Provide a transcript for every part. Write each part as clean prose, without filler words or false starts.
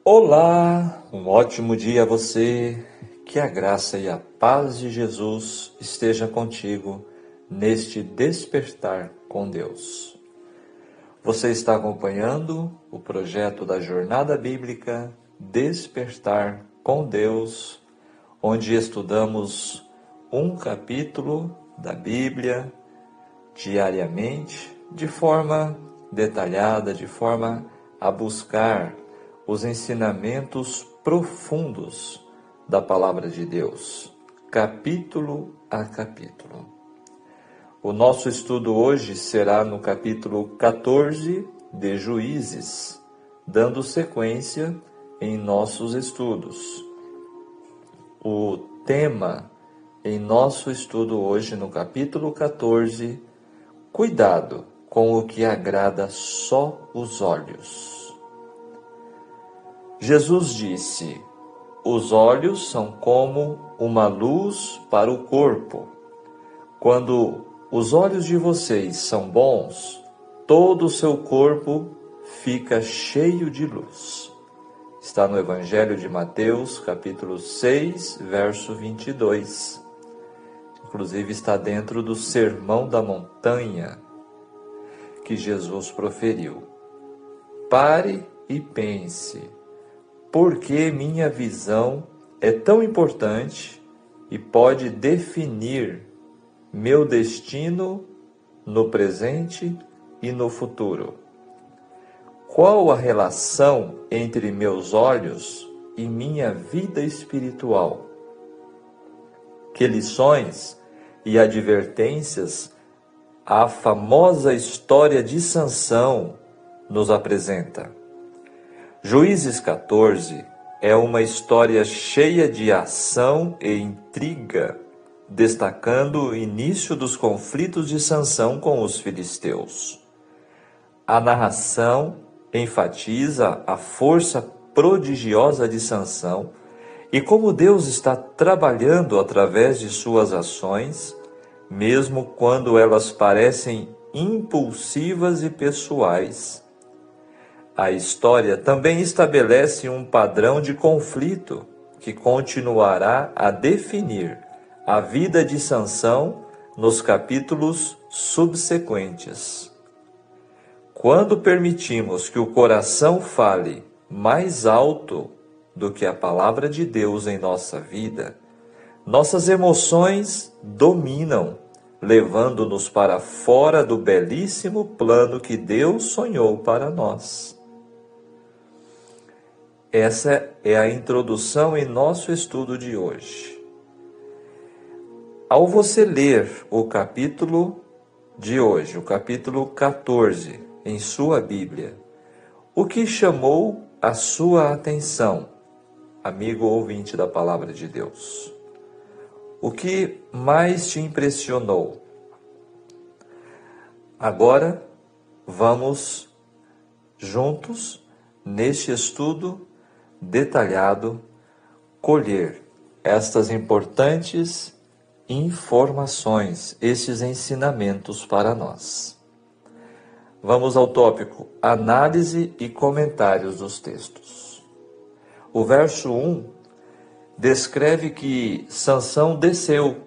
Olá, um ótimo dia a você, que a graça e a paz de Jesus esteja contigo neste despertar com Deus. Você está acompanhando o projeto da Jornada Bíblica Despertar com Deus, onde estudamos um capítulo da Bíblia diariamente, de forma detalhada, de forma a buscar os ensinamentos profundos da Palavra de Deus, capítulo a capítulo. O nosso estudo hoje será no capítulo 14 de Juízes, dando sequência em nossos estudos. O tema em nosso estudo hoje, no capítulo 14, cuidado com o que agrada só os olhos. Jesus disse: os olhos são como uma luz para o corpo. Quando os olhos de vocês são bons, todo o seu corpo fica cheio de luz. Está no Evangelho de Mateus, capítulo 6, verso 22. Inclusive está dentro do Sermão da Montanha que Jesus proferiu. Pare e pense. Por que minha visão é tão importante e pode definir meu destino no presente e no futuro? Qual a relação entre meus olhos e minha vida espiritual? Que lições e advertências a famosa história de Sansão nos apresenta? Juízes 14 é uma história cheia de ação e intriga, destacando o início dos conflitos de Sansão com os filisteus. A narração enfatiza a força prodigiosa de Sansão e como Deus está trabalhando através de suas ações, mesmo quando elas parecem impulsivas e pessoais. A história também estabelece um padrão de conflito que continuará a definir a vida de Sansão nos capítulos subsequentes. Quando permitimos que o coração fale mais alto do que a palavra de Deus em nossa vida, nossas emoções dominam, levando-nos para fora do belíssimo plano que Deus sonhou para nós. Essa é a introdução em nosso estudo de hoje. Ao você ler o capítulo de hoje, o capítulo 14, em sua Bíblia, o que chamou a sua atenção, amigo ouvinte da Palavra de Deus? O que mais te impressionou? Agora, vamos juntos, neste estudo detalhado, colher estas importantes informações, estes ensinamentos para nós. Vamos ao tópico: análise e comentários dos textos. O verso 1 descreve que Sansão desceu,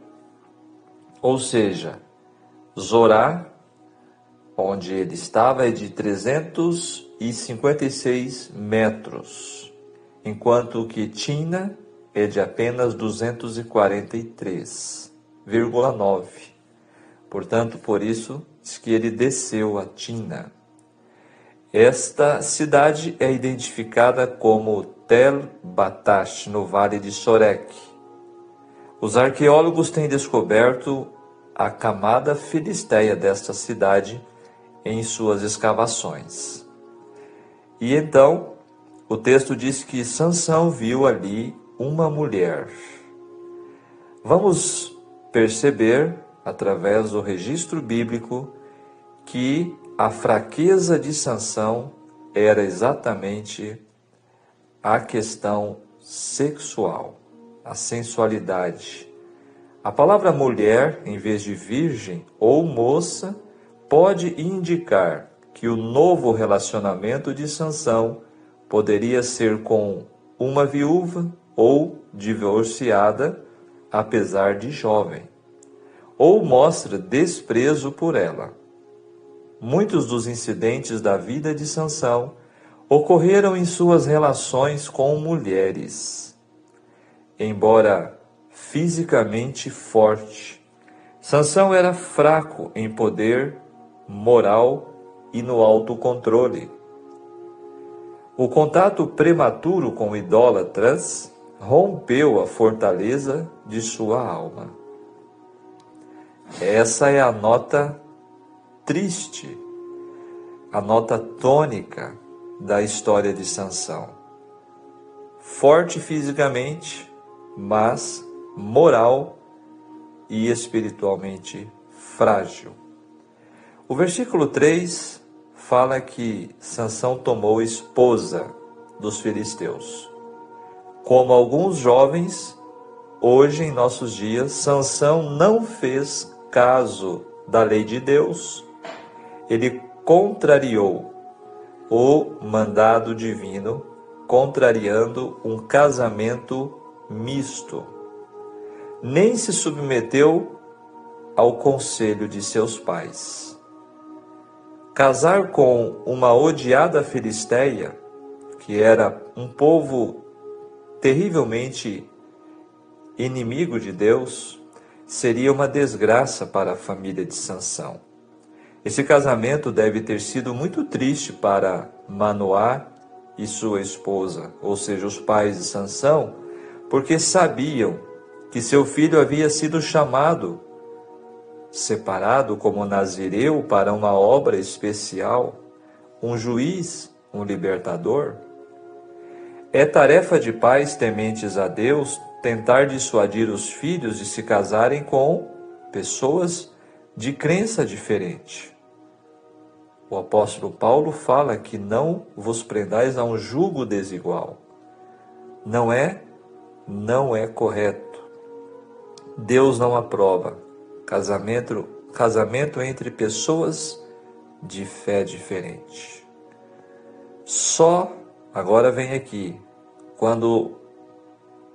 ou seja, Zorá, onde ele estava, é de 356 metros, enquanto que Timna é de apenas 243,9. Portanto, por isso, diz que ele desceu a Timna. Esta cidade é identificada como Tel Batash, no Vale de Sorek. Os arqueólogos têm descoberto a camada filisteia desta cidade em suas escavações. E então, o texto diz que Sansão viu ali uma mulher. Vamos perceber, através do registro bíblico, que a fraqueza de Sansão era exatamente a questão sexual, a sensualidade. A palavra mulher, em vez de virgem ou moça, pode indicar que o novo relacionamento de Sansão Poderia ser com uma viúva ou divorciada, apesar de jovem, ou mostra desprezo por ela. Muitos dos incidentes da vida de Sansão ocorreram em suas relações com mulheres. Embora fisicamente forte, Sansão era fraco em poder, moral e no autocontrole. O contato prematuro com idólatras rompeu a fortaleza de sua alma. Essa é a nota triste, a nota tônica da história de Sansão. Forte fisicamente, mas moral e espiritualmente frágil. O versículo 3 fala que Sansão tomou esposa dos filisteus. Como alguns jovens, hoje em nossos dias, Sansão não fez caso da lei de Deus. Ele contrariou o mandado divino, contrariando um casamento misto. Nem se submeteu ao conselho de seus pais. Casar com uma odiada filisteia, que era um povo terrivelmente inimigo de Deus, seria uma desgraça para a família de Sansão. Esse casamento deve ter sido muito triste para Manoá e sua esposa, ou seja, os pais de Sansão, porque sabiam que seu filho havia sido chamado, separado como nazireu para uma obra especial, um juiz, um libertador. É tarefa de pais tementes a Deus tentar dissuadir os filhos de se casarem com pessoas de crença diferente. O apóstolo Paulo fala que não vos prendais a um jugo desigual. Não é correto. Deus não aprova casamento entre pessoas de fé diferente. Só, agora vem aqui, quando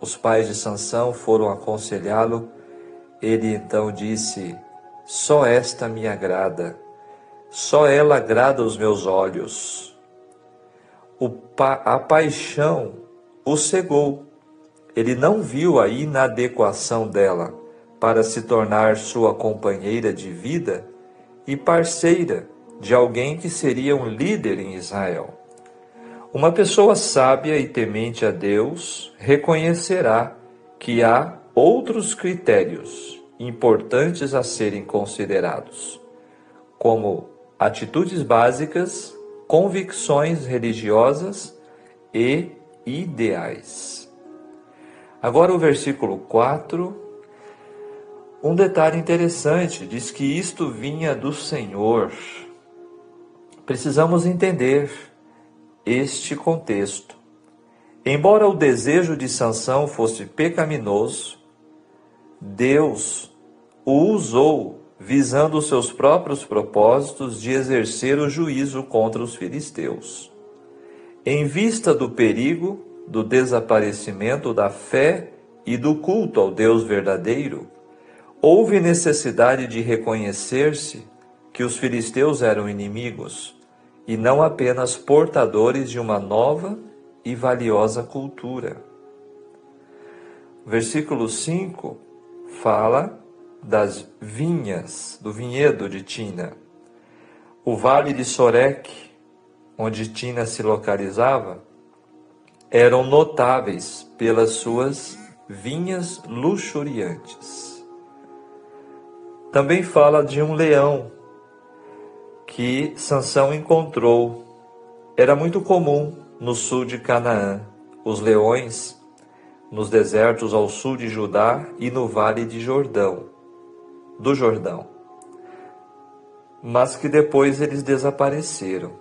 os pais de Sansão foram aconselhá-lo, ele então disse: só esta me agrada, só ela agrada aos meus olhos. A paixão o cegou. Ele não viu a inadequação dela para se tornar sua companheira de vida e parceira de alguém que seria um líder em Israel. Uma pessoa sábia e temente a Deus reconhecerá que há outros critérios importantes a serem considerados, como atitudes básicas, convicções religiosas e ideais. Agora o versículo 4, um detalhe interessante, diz que isto vinha do Senhor. Precisamos entender este contexto. Embora o desejo de Sansão fosse pecaminoso, Deus o usou visando os seus próprios propósitos de exercer o juízo contra os filisteus. Em vista do perigo do desaparecimento da fé e do culto ao Deus verdadeiro, houve necessidade de reconhecer-se que os filisteus eram inimigos e não apenas portadores de uma nova e valiosa cultura. Versículo 5 fala das vinhas, do vinhedo de Tina. O vale de Sorek, onde Tina se localizava, eram notáveis pelas suas vinhas luxuriantes. Também fala de um leão que Sansão encontrou. Era muito comum no sul de Canaã, os leões nos desertos ao sul de Judá e no vale do Jordão, mas que depois eles desapareceram.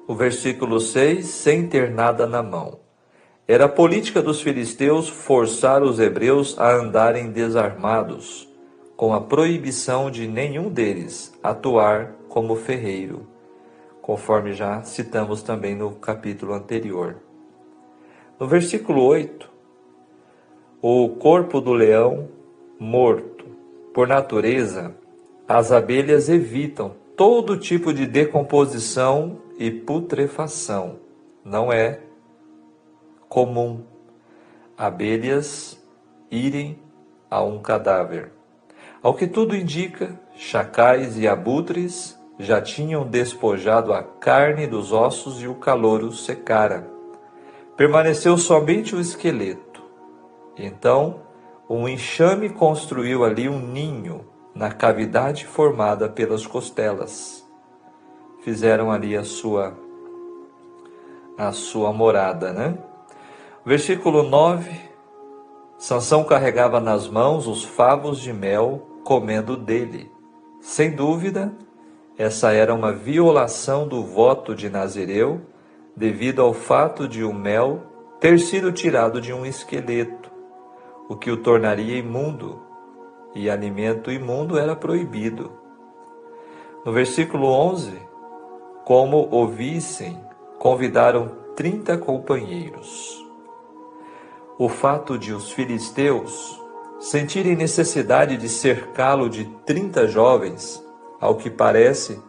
O versículo 6, sem ter nada na mão. Era a política dos filisteus forçar os hebreus a andarem desarmados, com a proibição de nenhum deles atuar como ferreiro, conforme já citamos também no capítulo anterior. No versículo 8, o corpo do leão morto. Por natureza, as abelhas evitam todo tipo de decomposição e putrefação. Não é comum abelhas irem a um cadáver. Ao que tudo indica, chacais e abutres já tinham despojado a carne dos ossos e o calor os secara. Permaneceu somente o esqueleto. Então, um enxame construiu ali um ninho na cavidade formada pelas costelas. Fizeram ali a sua morada, né? Versículo 9. Sansão carregava nas mãos os favos de mel, comendo dele. Sem dúvida, essa era uma violação do voto de Nazireu, devido ao fato de o mel ter sido tirado de um esqueleto, o que o tornaria imundo, e alimento imundo era proibido. No versículo 11, como ouvissem, convidaram 30 companheiros. O fato de os filisteus sentirem necessidade de cercá-lo de 30 jovens, ao que parece,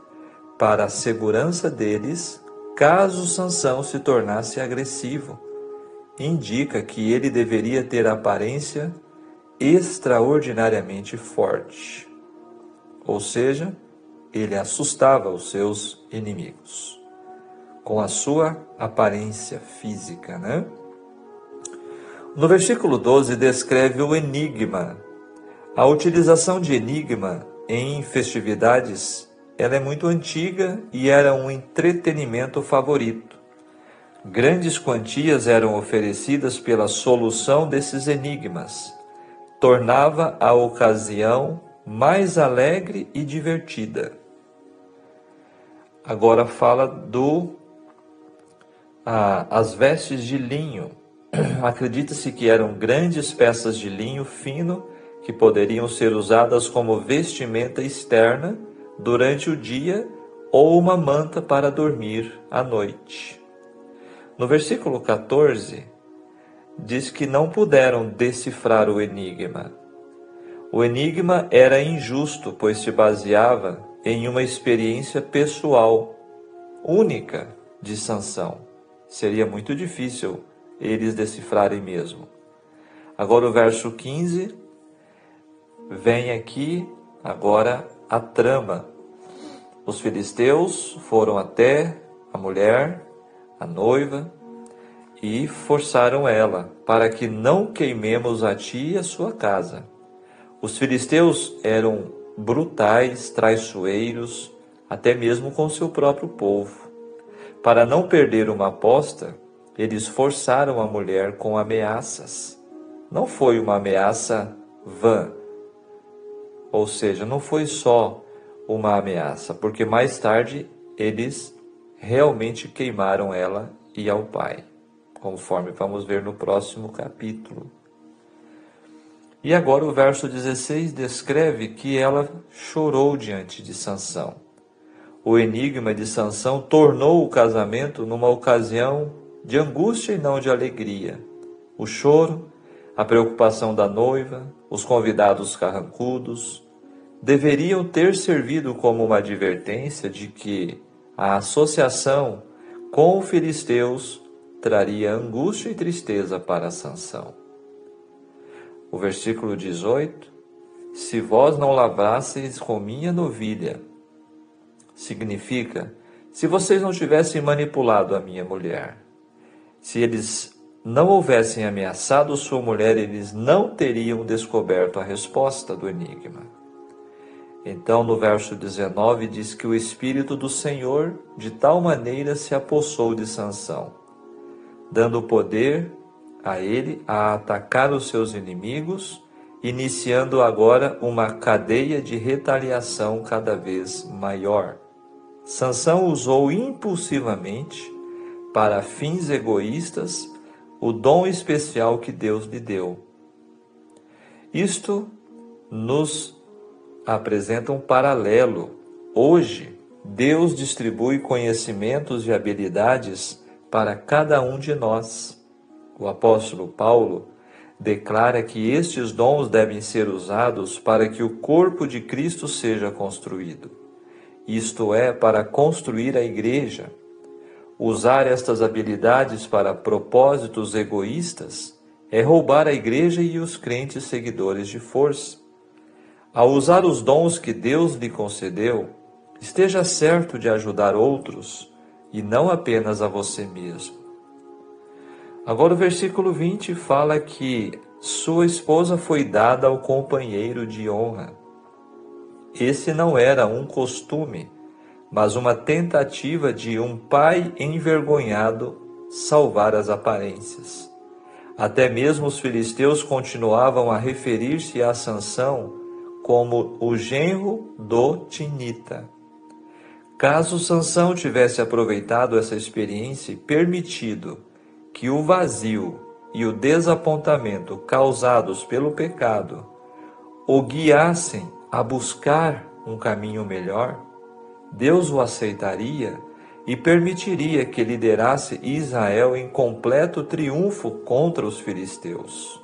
para a segurança deles, caso Sansão se tornasse agressivo, indica que ele deveria ter aparência extraordinariamente forte. Ou seja, ele assustava os seus inimigos com a sua aparência física, né? No versículo 12 descreve o enigma. A utilização de enigma em festividades, ela é muito antiga e era um entretenimento favorito. Grandes quantias eram oferecidas pela solução desses enigmas. Tornava a ocasião mais alegre e divertida. Agora fala as vestes de linho. Acredita-se que eram grandes peças de linho fino que poderiam ser usadas como vestimenta externa durante o dia ou uma manta para dormir à noite. No versículo 14, diz que não puderam decifrar o enigma. O enigma era injusto, pois se baseava em uma experiência pessoal, única de Sansão. Seria muito difícil eles decifrarem mesmo. Agora o verso 15, vem aqui agora a trama. Os filisteus foram até a mulher, a noiva, e forçaram ela, para que não queimemos a ti e a sua casa. Os filisteus eram brutais, traiçoeiros, até mesmo com seu próprio povo. Para não perder uma aposta, eles forçaram a mulher com ameaças. Não foi uma ameaça vã, ou seja, não foi só uma ameaça, porque mais tarde eles realmente queimaram ela e ao pai, conforme vamos ver no próximo capítulo. E agora o verso 16 descreve que ela chorou diante de Sansão. O enigma de Sansão tornou o casamento numa ocasião de angústia e não de alegria. O choro, a preocupação da noiva, os convidados carrancudos, deveriam ter servido como uma advertência de que a associação com os filisteus traria angústia e tristeza para Sansão. O versículo 18, se vós não lavasseis com minha novilha, significa, se vocês não tivessem manipulado a minha mulher, se eles não houvessem ameaçado sua mulher, eles não teriam descoberto a resposta do enigma. Então, no verso 19, diz que o Espírito do Senhor de tal maneira se apossou de Sansão, dando poder a ele a atacar os seus inimigos, iniciando agora uma cadeia de retaliação cada vez maior. Sansão usou impulsivamente, para fins egoístas, o dom especial que Deus lhe deu. Isto nos apresenta um paralelo. Hoje, Deus distribui conhecimentos e habilidades para cada um de nós. O apóstolo Paulo declara que estes dons devem ser usados para que o corpo de Cristo seja construído, isto é, para construir a igreja. Usar estas habilidades para propósitos egoístas é roubar a igreja e os crentes seguidores de força. Ao usar os dons que Deus lhe concedeu, esteja certo de ajudar outros e não apenas a você mesmo. Agora o versículo 20 fala que sua esposa foi dada ao companheiro de honra. Esse não era um costume, mas uma tentativa de um pai envergonhado salvar as aparências. Até mesmo os filisteus continuavam a referir-se a Sansão como o genro do Tinita. Caso Sansão tivesse aproveitado essa experiência e permitido que o vazio e o desapontamento causados pelo pecado o guiassem a buscar um caminho melhor, Deus o aceitaria e permitiria que liderasse Israel em completo triunfo contra os filisteus.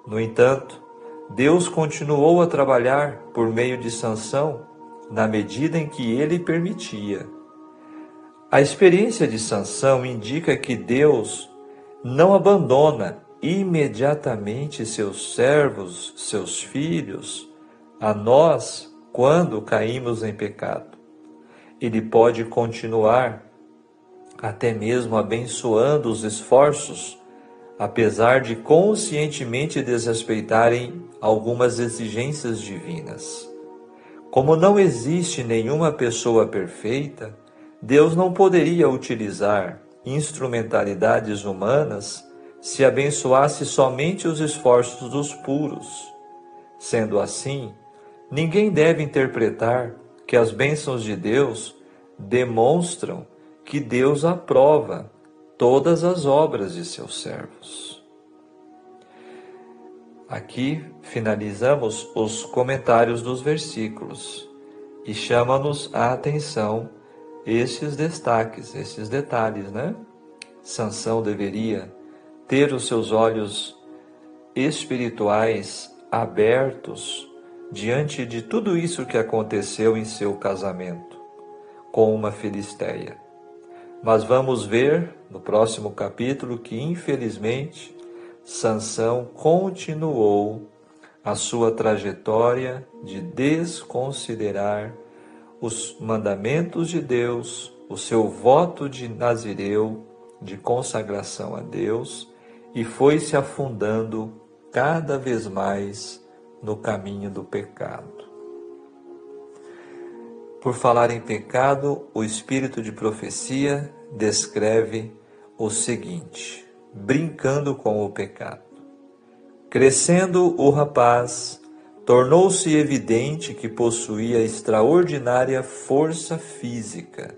No entanto, Deus continuou a trabalhar por meio de Sansão na medida em que ele permitia. A experiência de Sansão indica que Deus não abandona imediatamente seus servos, seus filhos, a nós quando caímos em pecado. Ele pode continuar até mesmo abençoando os esforços, apesar de conscientemente desrespeitarem algumas exigências divinas. Como não existe nenhuma pessoa perfeita, Deus não poderia utilizar instrumentalidades humanas se abençoasse somente os esforços dos puros. Sendo assim, ninguém deve interpretar que as bênçãos de Deus demonstram que Deus aprova todas as obras de seus servos. Aqui finalizamos os comentários dos versículos e chama-nos a atenção esses destaques, esses detalhes, né? Sansão deveria ter os seus olhos espirituais abertos diante de tudo isso que aconteceu em seu casamento com uma filisteia. Mas vamos ver no próximo capítulo que, infelizmente, Sansão continuou a sua trajetória de desconsiderar os mandamentos de Deus, o seu voto de Nazireu, de consagração a Deus, e foi se afundando cada vez mais no caminho do pecado. Por falar em pecado, o espírito de profecia descreve o seguinte: brincando com o pecado. Crescendo o rapaz, tornou-se evidente que possuía extraordinária força física.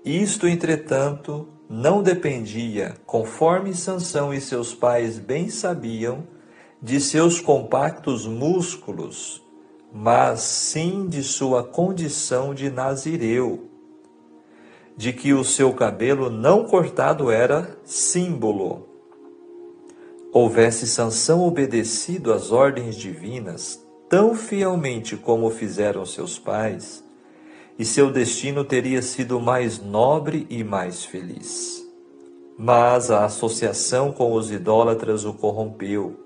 Isto, entretanto, não dependia, conforme Sansão e seus pais bem sabiam, de seus compactos músculos, mas sim de sua condição de nazireu, de que o seu cabelo não cortado era símbolo. Houvesse Sansão obedecido às ordens divinas tão fielmente como fizeram seus pais, e seu destino teria sido mais nobre e mais feliz. Mas a associação com os idólatras o corrompeu.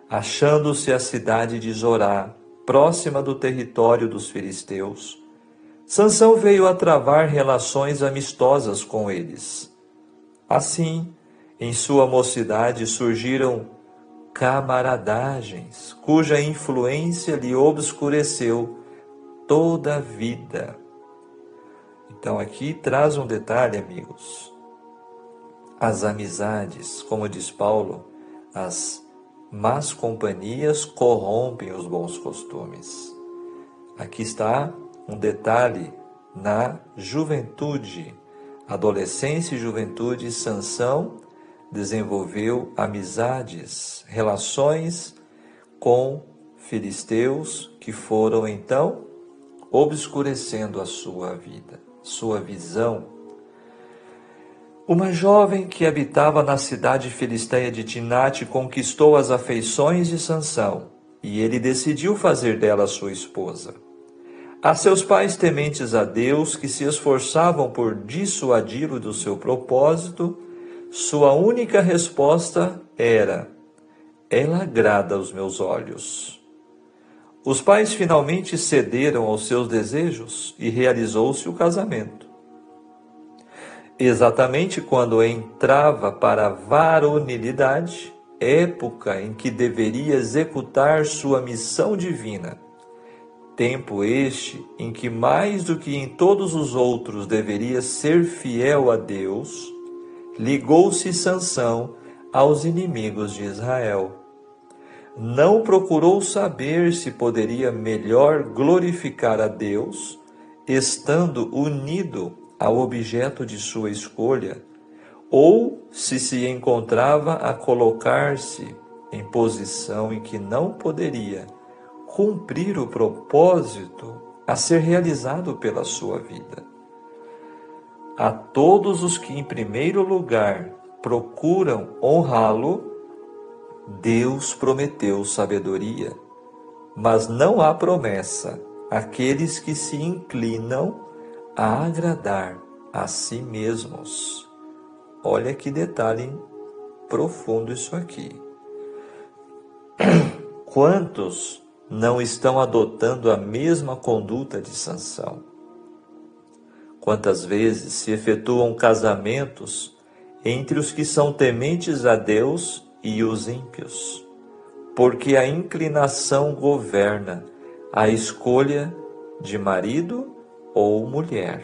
Achando-se a cidade de Zorá, próxima do território dos filisteus, Sansão veio a travar relações amistosas com eles. Assim, em sua mocidade surgiram camaradagens, cuja influência lhe obscureceu toda a vida. Então aqui traz um detalhe, amigos. As amizades, como diz Paulo, as más companhias corrompem os bons costumes. Aqui está um detalhe na juventude, adolescência e juventude. Sansão desenvolveu amizades, relações com filisteus que foram então obscurecendo a sua vida, sua visão. Uma jovem que habitava na cidade filisteia de Tinate conquistou as afeições de Sansão, e ele decidiu fazer dela sua esposa. A seus pais tementes a Deus, que se esforçavam por dissuadi-lo do seu propósito, sua única resposta era: ela agrada aos meus olhos. Os pais finalmente cederam aos seus desejos e realizou-se o casamento. Exatamente quando entrava para a varonilidade, época em que deveria executar sua missão divina, tempo este em que mais do que em todos os outros deveria ser fiel a Deus, ligou-se Sansão aos inimigos de Israel. Não procurou saber se poderia melhor glorificar a Deus, estando unido ao objeto de sua escolha, ou se encontrava a colocar-se em posição em que não poderia cumprir o propósito a ser realizado pela sua vida. A todos os que em primeiro lugar procuram honrá-lo, Deus prometeu sabedoria, mas não há promessa àqueles que se inclinam a agradar a si mesmos. Olha que detalhe profundo isso aqui. Quantos não estão adotando a mesma conduta de Sansão? Quantas vezes se efetuam casamentos entre os que são tementes a Deus e os ímpios, porque a inclinação governa a escolha de marido ou mulher.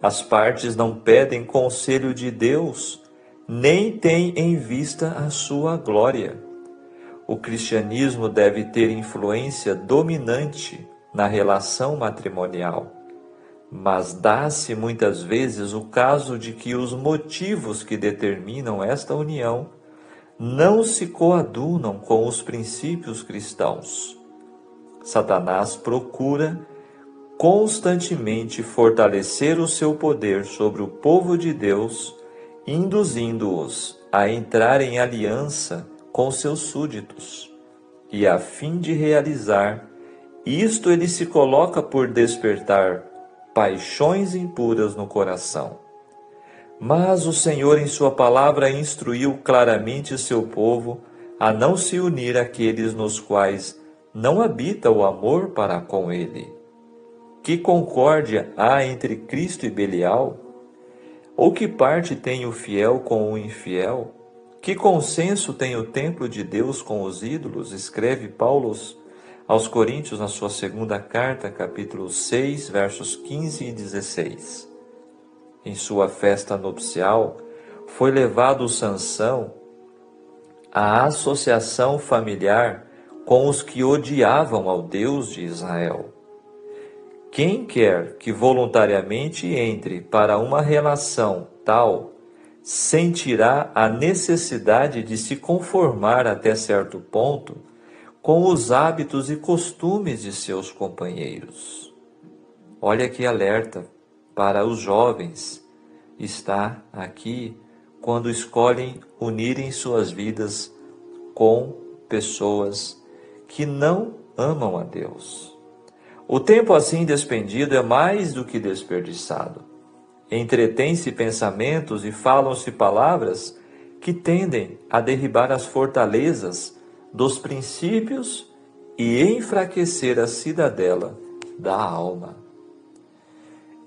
As partes não pedem conselho de Deus, nem têm em vista a sua glória. O cristianismo deve ter influência dominante na relação matrimonial, mas dá-se muitas vezes o caso de que os motivos que determinam esta união não se coadunam com os princípios cristãos. Satanás procura constantemente fortalecer o seu poder sobre o povo de Deus, induzindo-os a entrar em aliança com seus súditos. E a fim de realizar isto, ele se coloca por despertar paixões impuras no coração. Mas o Senhor, em sua palavra, instruiu claramente seu povo a não se unir àqueles nos quais não habita o amor para com ele. Que concórdia há entre Cristo e Belial? Ou que parte tem o fiel com o infiel? Que consenso tem o templo de Deus com os ídolos? Escreve Paulo aos Coríntios na sua segunda carta, capítulo 6, versos 15 e 16. Em sua festa nupcial, foi levado Sansão à associação familiar com os que odiavam ao Deus de Israel. Quem quer que voluntariamente entre para uma relação tal, sentirá a necessidade de se conformar até certo ponto com os hábitos e costumes de seus companheiros. Olha que alerta para os jovens está aqui quando escolhem unirem suas vidas com pessoas que não amam a Deus. O tempo assim despendido é mais do que desperdiçado. Entretém-se pensamentos e falam-se palavras que tendem a derribar as fortalezas dos princípios e enfraquecer a cidadela da alma.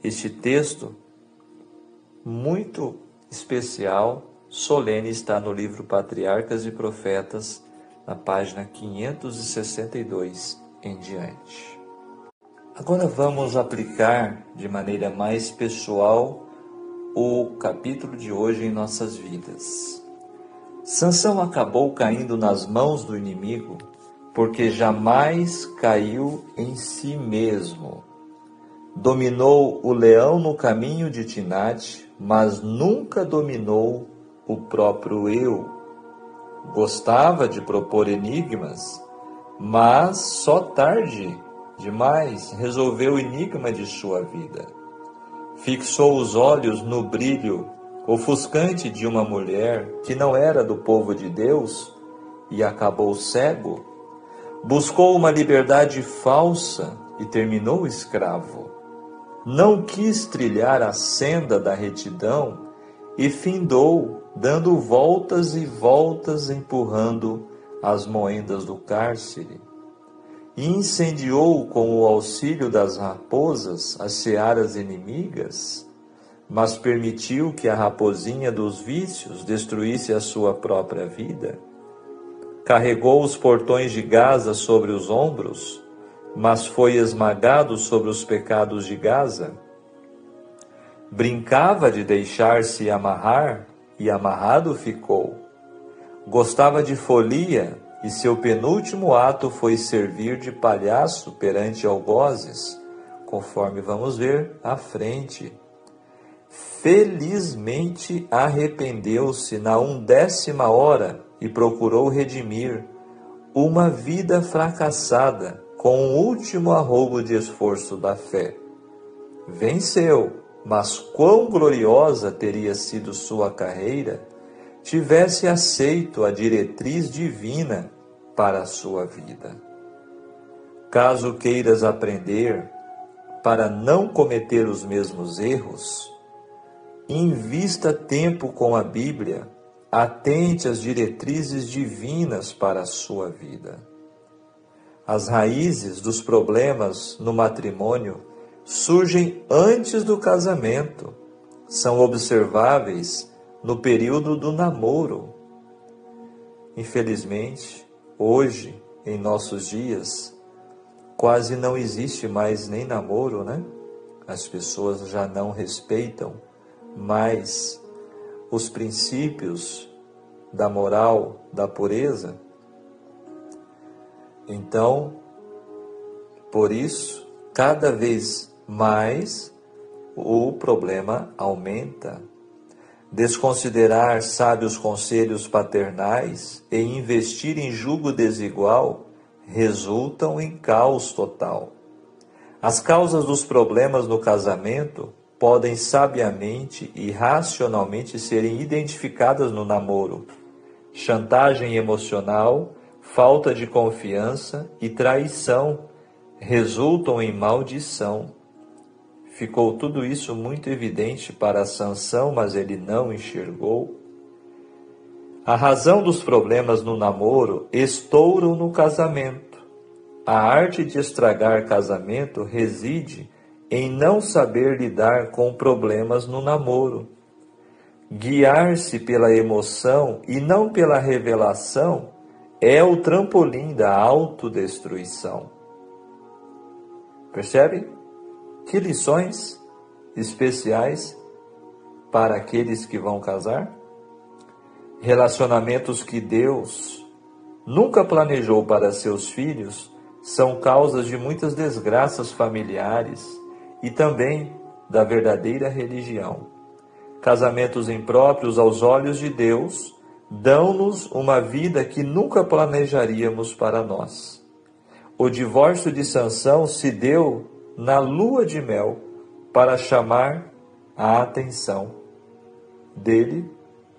Este texto, muito especial, solene, está no livro Patriarcas e Profetas, na página 562 em diante. Agora vamos aplicar de maneira mais pessoal o capítulo de hoje em nossas vidas. Sansão acabou caindo nas mãos do inimigo porque jamais caiu em si mesmo. Dominou o leão no caminho de Tinate, mas nunca dominou o próprio eu. Gostava de propor enigmas, mas só tarde demais, resolveu o enigma de sua vida. Fixou os olhos no brilho ofuscante de uma mulher que não era do povo de Deus e acabou cego. Buscou uma liberdade falsa e terminou escravo. Não quis trilhar a senda da retidão e findou dando voltas e voltas, empurrando as moendas do cárcere. E incendiou com o auxílio das raposas as searas inimigas, mas permitiu que a raposinha dos vícios destruísse a sua própria vida. Carregou os portões de Gaza sobre os ombros, mas foi esmagado sobre os pecados de Gaza. Brincava de deixar-se amarrar, e amarrado ficou. Gostava de folia, e seu penúltimo ato foi servir de palhaço perante algozes, conforme vamos ver à frente. Felizmente arrependeu-se na 11ª hora e procurou redimir uma vida fracassada com o último arrobo de esforço da fé. Venceu, mas quão gloriosa teria sido sua carreira tivesse aceito a diretriz divina para a sua vida. Caso queiras aprender para não cometer os mesmos erros, invista tempo com a Bíblia, atente às diretrizes divinas para a sua vida. As raízes dos problemas no matrimônio surgem antes do casamento, são observáveis no período do namoro. Infelizmente, hoje, em nossos dias, quase não existe mais nem namoro, né? As pessoas já não respeitam mais os princípios da moral, da pureza. Então, por isso, cada vez mais o problema aumenta. Desconsiderar sábios conselhos paternais e investir em julgo desigual resultam em caos total. As causas dos problemas no casamento podem sabiamente e racionalmente serem identificadas no namoro. Chantagem emocional, falta de confiança e traição resultam em maldição. Ficou tudo isso muito evidente para Sansão, mas ele não enxergou. A razão dos problemas no namoro estouram no casamento. A arte de estragar casamento reside em não saber lidar com problemas no namoro. Guiar-se pela emoção e não pela revelação é o trampolim da autodestruição. Percebe? Que lições especiais para aqueles que vão casar? Relacionamentos que Deus nunca planejou para seus filhos são causas de muitas desgraças familiares e também da verdadeira religião. Casamentos impróprios aos olhos de Deus dão-nos uma vida que nunca planejaríamos para nós. O divórcio de Sansão se deu na lua de mel para chamar a atenção dele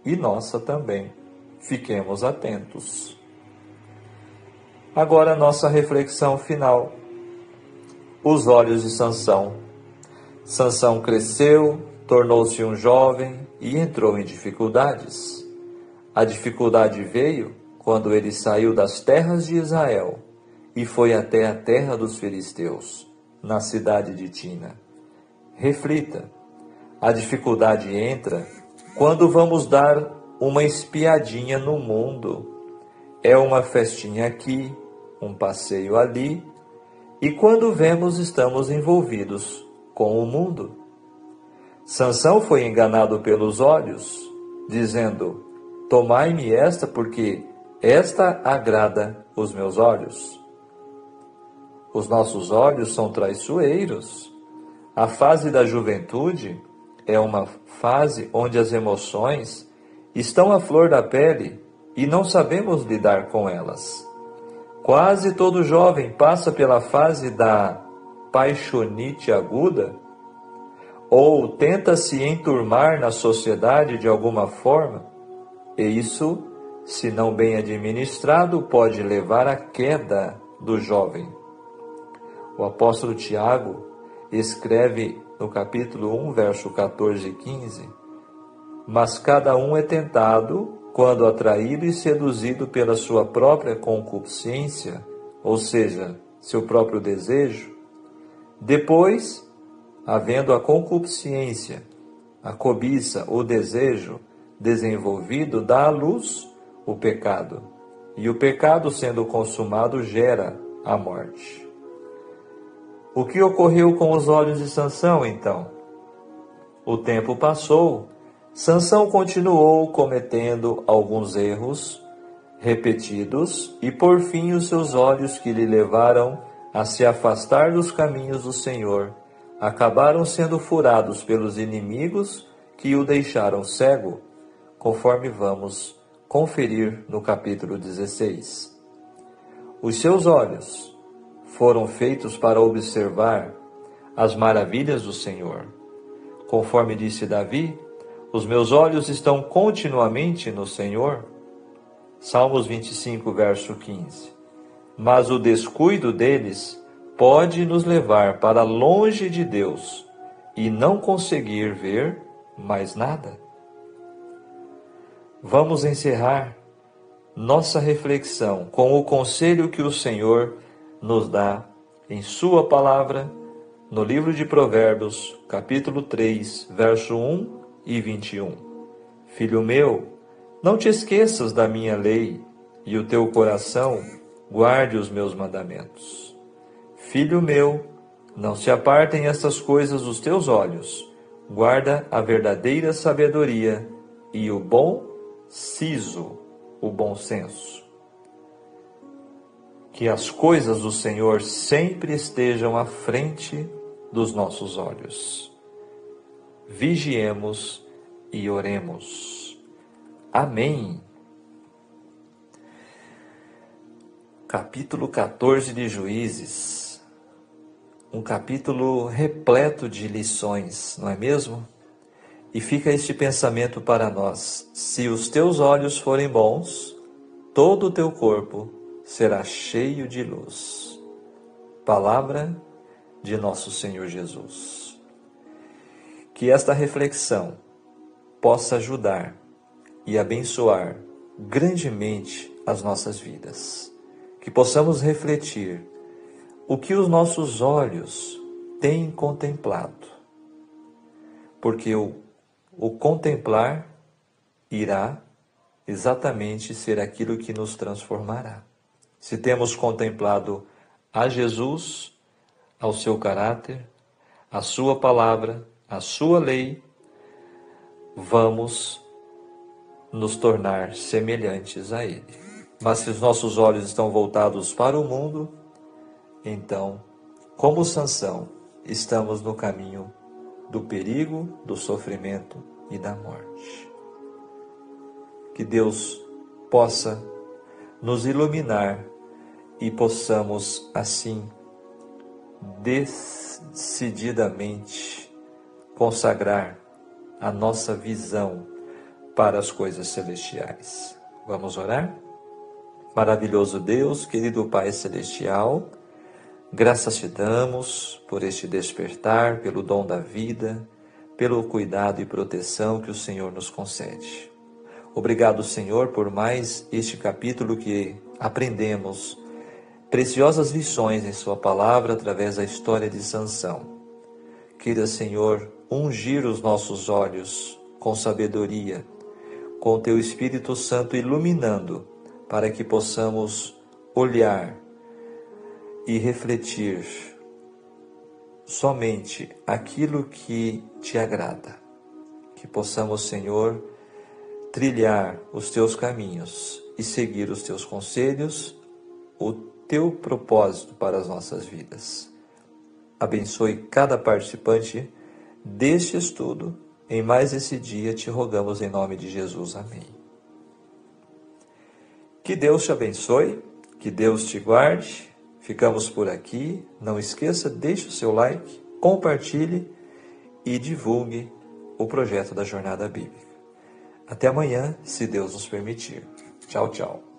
e nossa também. Fiquemos atentos. Agora a nossa reflexão final. Os olhos de Sansão. Sansão cresceu, tornou-se um jovem e entrou em dificuldades. A dificuldade veio quando ele saiu das terras de Israel e foi até a terra dos filisteus, na cidade de Tina. Reflita, a dificuldade entra quando vamos dar uma espiadinha no mundo. É uma festinha aqui, um passeio ali, e quando vemos estamos envolvidos com o mundo. Sansão foi enganado pelos olhos, dizendo: tomai-me esta, porque esta agrada os meus olhos. Os nossos olhos são traiçoeiros. A fase da juventude é uma fase onde as emoções estão à flor da pele e não sabemos lidar com elas. Quase todo jovem passa pela fase da paixonite aguda ou tenta se enturmar na sociedade de alguma forma, e isso, se não bem administrado, pode levar à queda do jovem. O apóstolo Tiago escreve no capítulo 1, verso 14 e 15: Mas cada um é tentado quando atraído e seduzido pela sua própria concupiscência, ou seja, seu próprio desejo. Depois, havendo a concupiscência, a cobiça, o desejo desenvolvido, dá à luz o pecado. E o pecado, sendo consumado, gera a morte. O que ocorreu com os olhos de Sansão, então? O tempo passou, Sansão continuou cometendo alguns erros repetidos e, por fim, os seus olhos, que lhe levaram a se afastar dos caminhos do Senhor, acabaram sendo furados pelos inimigos que o deixaram cego, conforme vamos conferir no capítulo 16. Os seus olhos foram feitos para observar as maravilhas do Senhor. Conforme disse Davi, os meus olhos estão continuamente no Senhor. Salmos 25, verso 15. Mas o descuido deles pode nos levar para longe de Deus e não conseguir ver mais nada. Vamos encerrar nossa reflexão com o conselho que o Senhor nos dá em sua palavra, no livro de Provérbios, capítulo 3, verso 1 e 21. Filho meu, não te esqueças da minha lei, e o teu coração guarde os meus mandamentos. Filho meu, não se apartem estas coisas dos teus olhos, guarda a verdadeira sabedoria e o bom siso, o bom senso. Que as coisas do Senhor sempre estejam à frente dos nossos olhos. Vigiemos e oremos. Amém. Capítulo 14 de Juízes. Um capítulo repleto de lições, não é mesmo? E fica este pensamento para nós: se os teus olhos forem bons, todo o teu corpo será cheio de luz. Palavra de nosso Senhor Jesus. Que esta reflexão possa ajudar e abençoar grandemente as nossas vidas. Que possamos refletir o que os nossos olhos têm contemplado. Porque o contemplar irá exatamente ser aquilo que nos transformará. Se temos contemplado a Jesus, ao seu caráter, a sua palavra, a sua lei, vamos nos tornar semelhantes a Ele. Mas se os nossos olhos estão voltados para o mundo, então, como Sansão, estamos no caminho do perigo, do sofrimento e da morte. Que Deus possa nos iluminar e possamos, assim, decididamente consagrar a nossa visão para as coisas celestiais. Vamos orar? Maravilhoso Deus, querido Pai Celestial, graças te damos por este despertar, pelo dom da vida, pelo cuidado e proteção que o Senhor nos concede. Obrigado, Senhor, por mais este capítulo que aprendemos preciosas lições em sua palavra através da história de Sansão. Queira, Senhor, ungir os nossos olhos com sabedoria, com o teu Espírito Santo iluminando, para que possamos olhar e refletir somente aquilo que te agrada. Que possamos, Senhor, trilhar os teus caminhos e seguir os teus conselhos, o teu propósito para as nossas vidas. Abençoe cada participante deste estudo. Em mais esse dia te rogamos em nome de Jesus. Amém. Que Deus te abençoe, Que Deus te guarde. Ficamos por aqui. Não esqueça, deixe o seu like, compartilhe e divulgue o projeto da Jornada Bíblica. Até amanhã, se Deus nos permitir. Tchau, tchau.